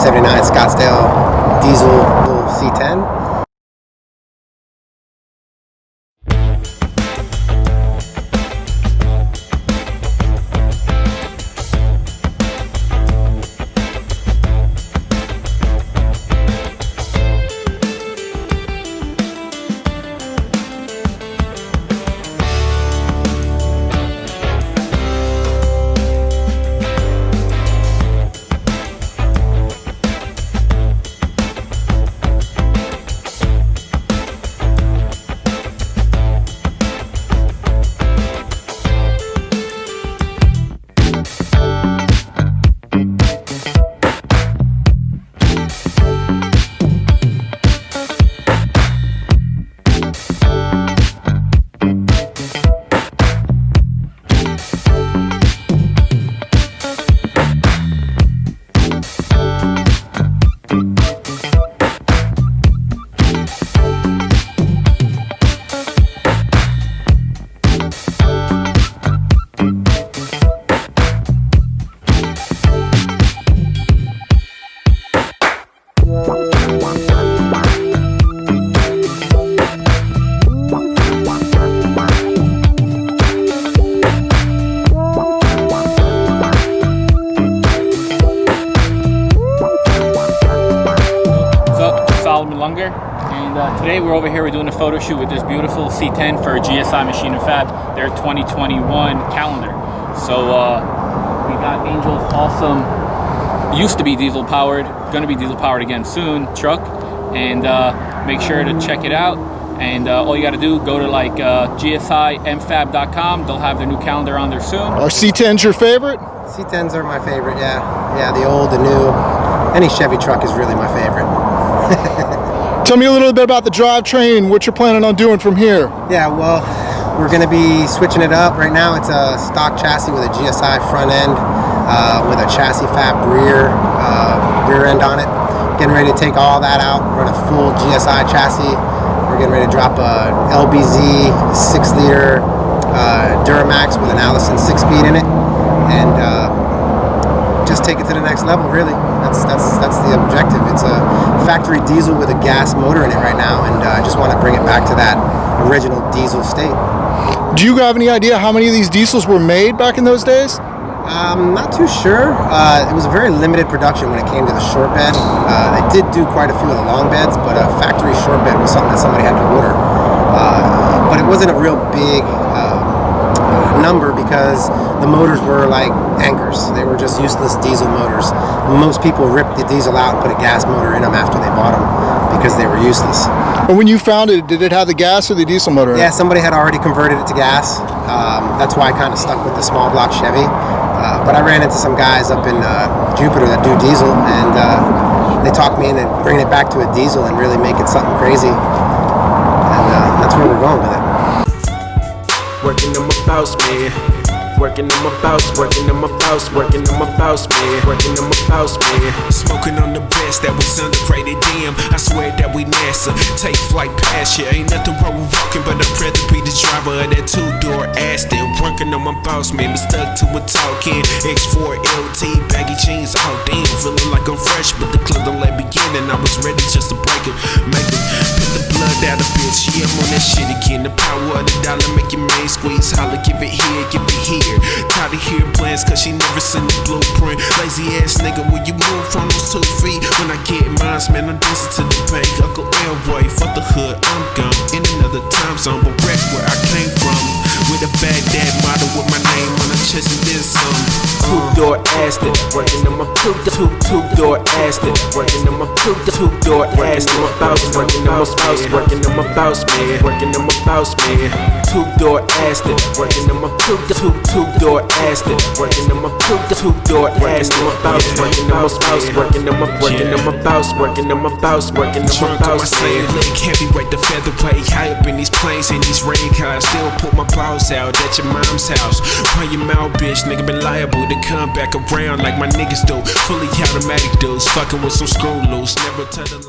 1979 Scottsdale Diesel C10. And today we're over here, we're doing a photo shoot with this beautiful C10 for GSI Machine and Fab, their 2021 calendar. So we got Angel's awesome, used to be diesel powered, gonna be diesel powered again soon, truck. And make sure to check it out. And all you gotta do, go to like gsimfab.com. They'll have their new calendar on there soon. Are C10s your favorite? C10s are my favorite, yeah. Yeah, the old, the new. Any Chevy truck is really my favorite. Tell me a little bit about the drivetrain, what you're planning on doing from here. Yeah, well, we're going to be switching it up. Right now it's a stock chassis with a GSI front end with a chassis fab rear end on it. Getting ready to take all that out, run a full GSI chassis. We're getting ready to drop a LBZ 6-liter Duramax with an Allison 6-speed in it, and just take it to the next level, really. That's the objective. It's a factory diesel with a gas motor in it right now, and I just want to bring it back to that original diesel state. Do you have any idea how many of these diesels were made back in those days? Not too sure. It was a very limited production when it came to the short bed. They did do quite a few of the long beds, but a factory short bed was something that somebody had to order. But it wasn't a real big number because the motors were like anchors. They were just useless diesel motors. Most people ripped the diesel out and put a gas motor in them after they bought them because they were useless. And when you found it, did it have the gas or the diesel motor? Yeah, somebody had already converted it to gas. That's why I kind of stuck with the small block Chevy. But I ran into some guys up in Jupiter that do diesel, and they talked me into bringing it back to a diesel and really making something crazy. And that's where we're going with it. Working on my boss, man. Working on my boss, working on my boss, working on my boss, man. Working on my boss, man. Smoking on the best that was underrated, damn. I swear that we NASA. Take flight past you. Ain't nothing wrong with walking, but I'd rather be the driver of that two-door Aston. Working on my boss, man. Me stuck to a talking X4 LT, baggy jeans. Oh damn, feeling like I'm fresh, but the club don't let me in, and I was ready just to break it, make it. Put the blood out of bitch. Yeah, I'm on that shit again. The power of the dollar make your main squeeze. Holla, give it here, give it here. Tired of hearing plans cause she never seen the blueprint. Lazy ass nigga, will you move from those 2 feet? When I get mines, man, I'm dancing to the bank. Uncle Elroy, fuck the hood, I'm gone. In another time zone, but wreck where I came from. With a Baghdad model with my name on the chest and then some. Two-door Aston, working on my two-door Aston, working on my two-door Aston. My boss, working on my spouse, working on my boss, man, working on my boss, man. Two-door Aston, working on my two-door Aston, working on my two-door Aston. My boss, working on my spouse, working on my boss, working on my boss, working on my boss, man. Leg heavyweight, the featherweight, high up in these planes and these rain cars. Still put my balls out at your mom's house. Run your mouth, bitch, nigga been liable to come back around like my niggas do. Fully automatic dudes, fucking with some screw loose, never tell the lie.